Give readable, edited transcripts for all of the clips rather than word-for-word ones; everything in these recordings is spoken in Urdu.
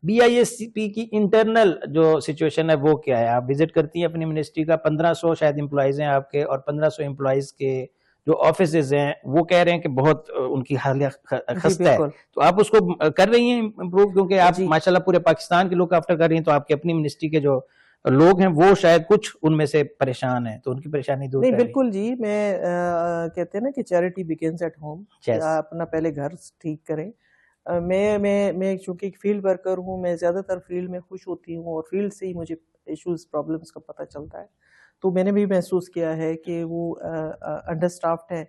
BISP کی انٹرنل جو سچویشن ہے وہ کیا ہے؟ آپ وزٹ کرتی ہیں اپنی منسٹری کا، 1500 شاید امپلائیز ہیں آپ کے، اور 1500 امپلائیز کے جو آفیسز ہیں وہ کہہ رہے ہیں کہ بہت ان کی حالیت خستہ ہے، تو آپ اس کو کر رہی ہیں امپروو؟ کیونکہ آپ ماشاءاللہ پورے پاکستان کے لوگ آفٹر کر رہی ہیں، تو آپ کی اپنی منسٹری کے جو لوگ ہیں وہ شاید کچھ ان میں سے پریشان ہیں، تو ان کی پریشانی دور کر رہی ہیں۔ بالکل جی، میں کہتے ہیں نا کہ چیریٹی بگنز ایٹ ہوم، آپ اپنا پہلے گھر ٹھیک کریں۔ میں چونکہ ایک فیلڈ ورکر ہوں، میں زیادہ تر فیلڈ میں خوش ہوتی ہوں، اور فیلڈ سے ہی مجھے ایشوز پرابلمز کا پتہ چلتا ہے، تو میں نے بھی محسوس کیا ہے کہ وہ انڈر سٹافڈ ہے،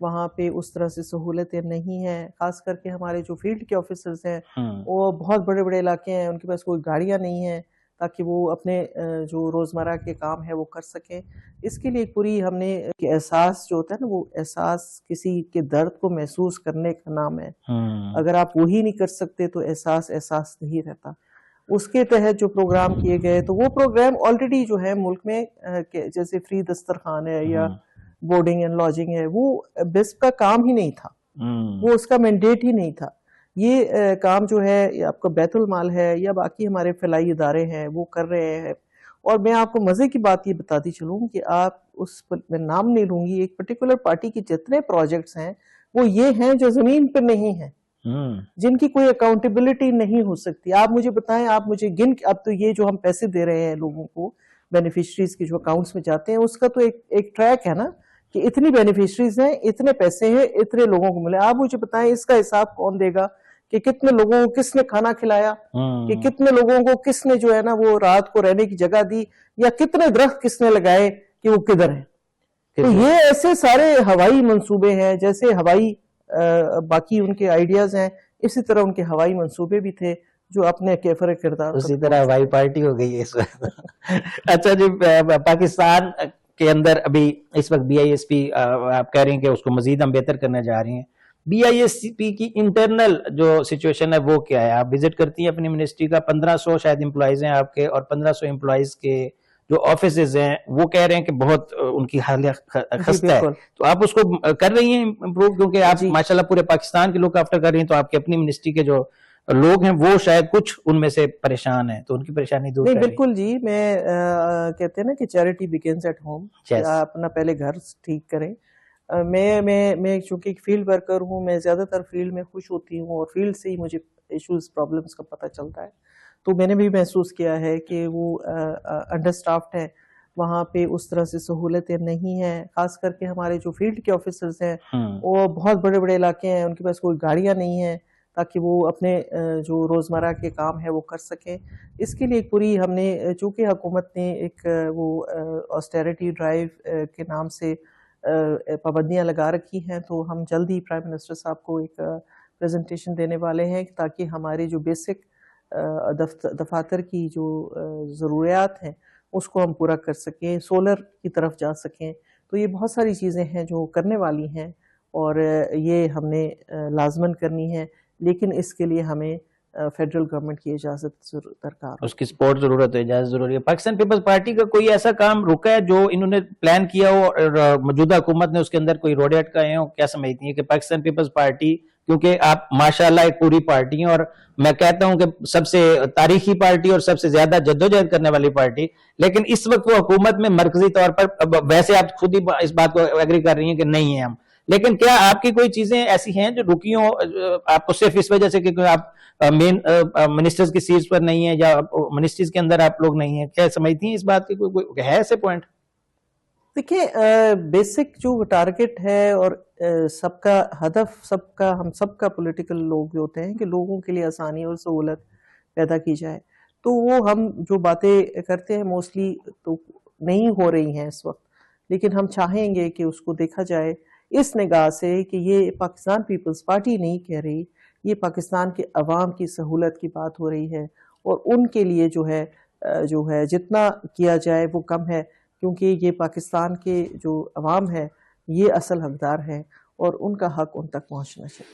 وہاں پہ اس طرح سے سہولتیں نہیں ہیں، خاص کر کے ہمارے جو فیلڈ کے آفیسرز ہیں وہ بہت بڑے بڑے علاقے ہیں، ان کے پاس کوئی گاڑیاں نہیں ہیں تاکہ وہ اپنے جو روزمرہ کے کام ہے وہ کر سکیں۔ اس کے لیے پوری ہم نے احساس جو ہوتا ہے نا، وہ احساس کسی کے درد کو محسوس کرنے کا نام ہے، اگر آپ وہی نہیں کر سکتے تو احساس نہیں رہتا۔ اس کے تحت جو پروگرام کیے گئے، تو وہ پروگرام آلریڈی جو ہے ملک میں جیسے فری دسترخوان ہے یا بورڈنگ اینڈ لاجنگ ہے، وہ بیسپ کا کام ہی نہیں تھا، وہ اس کا مینڈیٹ ہی نہیں تھا۔ یہ کام جو ہے آپ کا بیت المال ہے یا باقی ہمارے فلاحی ادارے ہیں وہ کر رہے ہیں۔ اور میں آپ کو مزے کی بات یہ بتاتی چلوں کہ آپ میں نام نہیں لوں گی، ایک پرٹیکولر پارٹی کی جتنے پروجیکٹس ہیں وہ یہ ہیں جو زمین پر نہیں ہیں، جن کی کوئی اکاؤنٹیبلٹی نہیں ہو سکتی۔ آپ مجھے بتائیں، آپ مجھے اب تو یہ جو ہم پیسے دے رہے ہیں لوگوں کو، بینیفیشریز کے جو اکاؤنٹس میں جاتے ہیں، اس کا تو ایک ٹریک ہے نا کہ اتنی بینیفیشریز ہیں، اتنے پیسے ہیں، اتنے لوگوں کو ملے۔ آپ مجھے بتائیں اس کا حساب کون دے گا کہ کتنے لوگوں کو کس نے کھانا کھلایا، کہ کتنے لوگوں کو کس نے جو ہے نا وہ رات کو رہنے کی جگہ دی، یا کتنے درخت کس نے لگائے کہ وہ کدھر ہیں۔ تو یہ ایسے سارے ہوائی منصوبے ہیں، جیسے ہوائی باقی ان کے آئیڈیاز ہیں، اسی طرح ان کے ہوائی منصوبے بھی تھے جو اپنے کیفر کردار، اسی طرح ہوائی پارٹی ہو گئی ہے اس وقت۔ اچھا جی، پاکستان کے اندر ابھی اس وقت BISP آپ کہہ رہی ہیں کہ اس کو مزید ہم بہتر کرنے جا رہی ہیں، BISP کی انٹرنل جو سچویشن ہے وہ کیا ہے؟ آپ وزٹ کرتی ہیں اپنی منسٹری کا، 1500 شاید امپلائیز ہیں آپ کے، اور 1500 امپلائیز کے جو آفیسز ہیں وہ کہہ رہے ہیں کہ بہت ان کی حالیت خستہ ہے، تو آپ اس کو کر رہی ہیں امپروو؟ کیونکہ آپ ماشاءاللہ پورے پاکستان کے لوگ آفٹر کر رہی ہیں، تو آپ کی اپنی منسٹری کے جو لوگ ہیں وہ شاید کچھ ان میں سے پریشان ہیں، تو ان کی پریشانی دور کر رہی ہیں۔ بالکل جی، میں کہتے ہیں نا کہ چیریٹی بگنز ایٹ ہوم، آپ اپنا پہلے گھر ٹھیک کریں۔ میں چونکہ ایک فیلڈ ورکر ہوں، میں زیادہ تر فیلڈ میں خوش ہوتی ہوں، اور فیلڈ سے ہی مجھے ایشوز پرابلمز کا پتہ چلتا ہے، تو میں نے بھی محسوس کیا ہے کہ وہ انڈر سٹافڈ ہے، وہاں پہ اس طرح سے سہولتیں نہیں ہیں، خاص کر کے ہمارے جو فیلڈ کے آفیسرز ہیں وہ بہت بڑے بڑے علاقے ہیں، ان کے پاس کوئی گاڑیاں نہیں ہیں تاکہ وہ اپنے جو روزمرہ کے کام ہے وہ کر سکیں۔ اس کے لیے پوری ہم نے، چونکہ حکومت نے ایک وہ آسٹیریٹی ڈرائیو کے نام سے پابندیاں لگا رکھی ہیں، تو ہم جلد ہی پرائم منسٹر صاحب کو ایک پریزنٹیشن دینے والے ہیں تاکہ ہمارے جو بیسک دفاتر کی جو ضروریات ہیں اس کو ہم پورا کر سکیں، سولر کی طرف جا سکیں۔ تو یہ بہت ساری چیزیں ہیں جو کرنے والی ہیں، اور یہ ہم نے لازماً کرنی ہے، لیکن اس کے لیے ہمیں فیڈرل گورنمنٹ کی اجازت درکار، اس کی سپورٹ ضرورت ہے، اجازت ضروری ہے۔ پاکستان پیپلز پارٹی کا کوئی ایسا کام رکا ہے جو انہوں نے پلان کیا ہو اور موجودہ حکومت نے اس کے اندر کوئی روڈ اٹکائے ہوں؟ کیا سمجھتی ہیں کہ پاکستان پیپلز پارٹی، کیونکہ آپ ماشاءاللہ ایک پوری پارٹی ہیں، اور میں کہتا ہوں کہ سب سے تاریخی پارٹی اور سب سے زیادہ جدوجہد کرنے والی پارٹی، لیکن اس وقت وہ حکومت میں مرکزی طور پر، ویسے آپ خود ہی اس بات کو ایگری کر رہی ہیں کہ نہیں ہیں ہم، لیکن کیا آپ کی کوئی چیزیں ایسی ہیں جو رکی ہوں آپ کو صرف اس وجہ سے کہ آپ مین منسٹرز کی سیٹس پر نہیں ہیں، یا منسٹریز کے اندر آپ لوگ نہیں ہیں؟ کیا سمجھتی ہیں اس بات کی کوئی ہے ایسے پوائنٹ؟ دیکھیں، بیسک جو ٹارگٹ ہے اور سب کا ہدف، ہم سب کا پولیٹیکل لوگ جو ہوتے ہیں کہ لوگوں کے لیے آسانی اور سہولت پیدا کی جائے، تو وہ ہم جو باتیں کرتے ہیں موسٹلی تو نہیں ہو رہی ہیں اس وقت، لیکن ہم چاہیں گے کہ اس کو دیکھا جائے اس نگاہ سے کہ یہ پاکستان پیپلز پارٹی نہیں کہہ رہی، یہ پاکستان کے عوام کی سہولت کی بات ہو رہی ہے، اور ان کے لیے جو ہے جتنا کیا جائے وہ کم ہے، کیونکہ یہ پاکستان کے جو عوام ہے یہ اصل حقدار ہیں، اور ان کا حق ان تک پہنچنا چاہیے۔